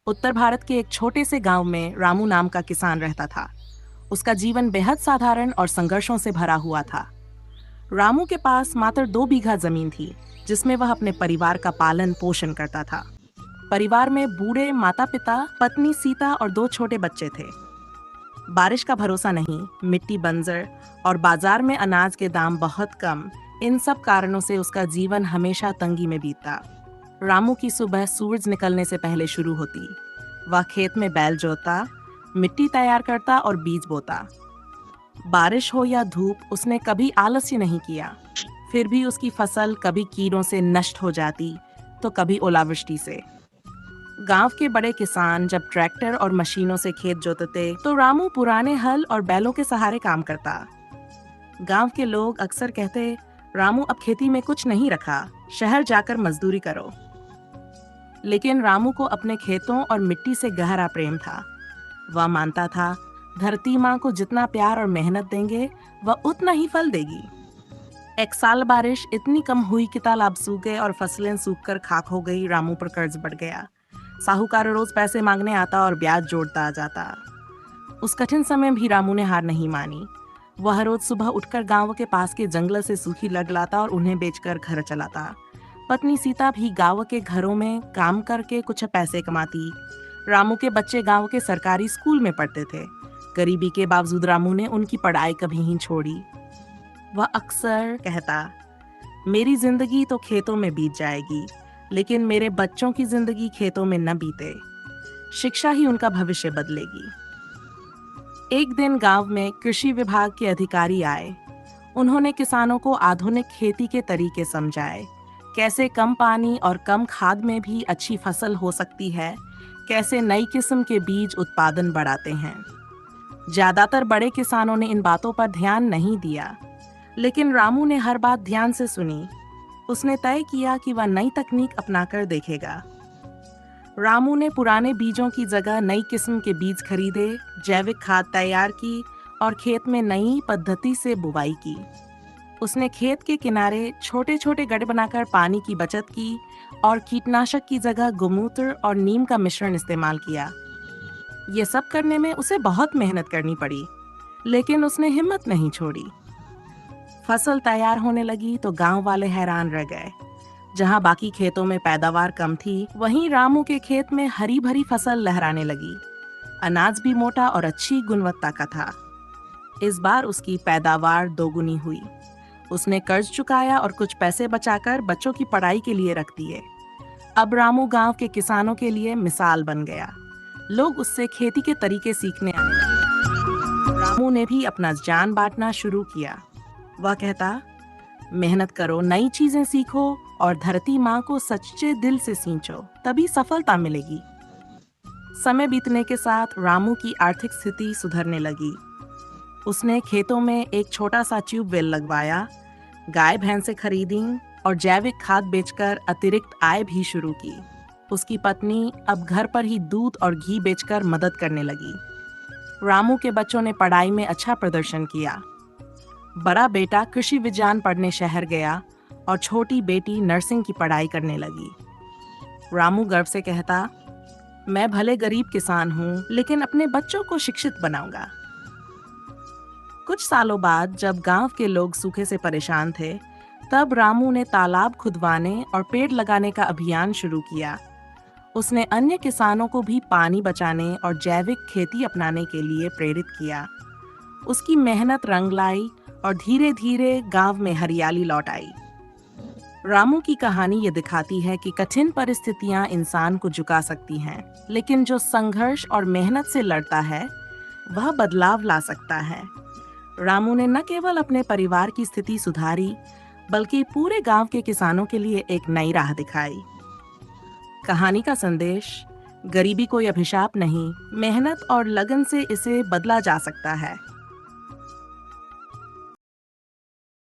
उत्तर भारत के एक छोटे से गांव में रामू नाम का किसान रहता था। उसका जीवन बेहद साधारण और संघर्षों से भरा हुआ था। रामू के पास मात्र 2 बीघा जमीन थी, जिसमें वह अपने परिवार का पालन पोषण करता था। परिवार में बूढ़े माता पिता, पत्नी सीता और 2 छोटे बच्चे थे। बारिश का भरोसा नहीं, मिट्टी बंजर और बाजार में अनाज के दाम बहुत कम, इन सब कारणों से उसका जीवन हमेशा तंगी में बीतता। रामू की सुबह सूरज निकलने से पहले शुरू होती। वह खेत में बैल जोतता, मिट्टी तैयार करता और बीज बोता। बारिश हो या धूप, उसने कभी आलस्य नहीं किया। फिर भी उसकी फसल कभी कीड़ों से नष्ट हो जाती तो कभी ओलावृष्टि से। गांव के बड़े किसान जब ट्रैक्टर और मशीनों से खेत जोतते तो रामू पुराने हल और बैलों के सहारे काम करता। गांव के लोग अक्सर कहते, रामू अब खेती में कुछ नहीं रखा, शहर जाकर मजदूरी करो। लेकिन रामू को अपने खेतों और मिट्टी से गहरा प्रेम था। वह मानता था, धरती माँ को जितना प्यार और मेहनत देंगे, वह उतना ही फल देगी। एक साल बारिश इतनी कम हुई कि तालाब सूख गए और फसलें सूखकर खाक हो गई। रामू पर कर्ज बढ़ गया। साहूकार रोज पैसे मांगने आता और ब्याज जोड़ता जाता। उस कठिन समय भी रामू ने हार नहीं मानी। वह रोज सुबह उठकर गांव के पास के जंगल से सूखी लग लाता और उन्हें बेचकर घर चलाता। पत्नी सीता भी गांव के घरों में काम करके कुछ पैसे कमाती। रामू के बच्चे गांव के सरकारी स्कूल में पढ़ते थे। गरीबी के बावजूद रामू ने उनकी पढ़ाई कभी नहीं छोड़ी। वह अक्सर कहता, मेरी जिंदगी तो खेतों में बीत जाएगी, लेकिन मेरे बच्चों की जिंदगी खेतों में न बीते। शिक्षा ही उनका भविष्य बदलेगी। एक दिन गांव में कृषि विभाग के अधिकारी आए। उन्होंने किसानों को आधुनिक खेती के तरीके समझाए, कैसे कम पानी और कम खाद में भी अच्छी फसल हो सकती है, कैसे नई किस्म के बीज उत्पादन बढ़ाते हैं। ज्यादातर बड़े किसानों ने इन बातों पर ध्यान नहीं दिया, लेकिन रामू ने हर बात ध्यान से सुनी। उसने तय किया कि वह नई तकनीक अपनाकर देखेगा। रामू ने पुराने बीजों की जगह नई किस्म के बीज खरीदे, जैविक खाद तैयार की और खेत में नई पद्धति से बुवाई की। उसने खेत के किनारे छोटे छोटे गड्ढे बनाकर पानी की बचत की और कीटनाशक की जगह गोमूत्र और नीम का मिश्रण इस्तेमाल किया। ये सब करने में उसे बहुत मेहनत करनी पड़ी, लेकिन उसने हिम्मत नहीं छोड़ी। फसल तैयार होने लगी तो गांव वाले हैरान रह गए। जहां बाकी खेतों में पैदावार कम थी, वहीं रामू के खेत में हरी भरी फसल लहराने लगी। अनाज भी मोटा और अच्छी गुणवत्ता का था। इस बार उसकी पैदावार दोगुनी हुई। उसने कर्ज चुकाया और कुछ पैसे बचाकर बच्चों की पढ़ाई के लिए रख दिए। अब रामू गांव के किसानों के लिए मिसाल बन गया। लोग उससे खेती के तरीके सीखने आने लगे। रामू ने भी अपना ज्ञान बांटना शुरू किया। वह कहता, मेहनत करो, नई चीजें सीखो और धरती माँ को सच्चे दिल से सींचो, तभी सफलता मिलेगी। समय बीतने के साथ रामू की आर्थिक स्थिति सुधरने लगी। उसने खेतों में एक छोटा सा ट्यूबवेल लगवाया, गाय भैंसे खरीदी और जैविक खाद बेचकर अतिरिक्त आय भी शुरू की। उसकी पत्नी अब घर पर ही दूध और घी बेचकर मदद करने लगी। रामू के बच्चों ने पढ़ाई में अच्छा प्रदर्शन किया। बड़ा बेटा कृषि विज्ञान पढ़ने शहर गया और छोटी बेटी नर्सिंग की पढ़ाई करने लगी। रामू गर्व से कहता, मैं भले गरीब किसान हूँ, लेकिन अपने बच्चों को शिक्षित बनाऊंगा। कुछ सालों बाद जब गांव के लोग सूखे से परेशान थे, तब रामू ने तालाब खुदवाने और पेड़ लगाने का अभियान शुरू किया। उसने अन्य किसानों को भी पानी बचाने और जैविक खेती अपनाने के लिए प्रेरित किया। उसकी मेहनत रंग लाई और धीरे धीरे गांव में हरियाली लौट आई। रामू की कहानी ये दिखाती है कि कठिन परिस्थितियां इंसान को झुका सकती हैं, लेकिन जो संघर्ष और मेहनत से लड़ता है, वह बदलाव ला सकता है। रामू ने न केवल अपने परिवार की स्थिति सुधारी, बल्कि पूरे गांव के किसानों के लिए एक नई राह दिखाई। कहानी का संदेश, गरीबी कोई अभिशाप नहीं, मेहनत और लगन से इसे बदला जा सकता है।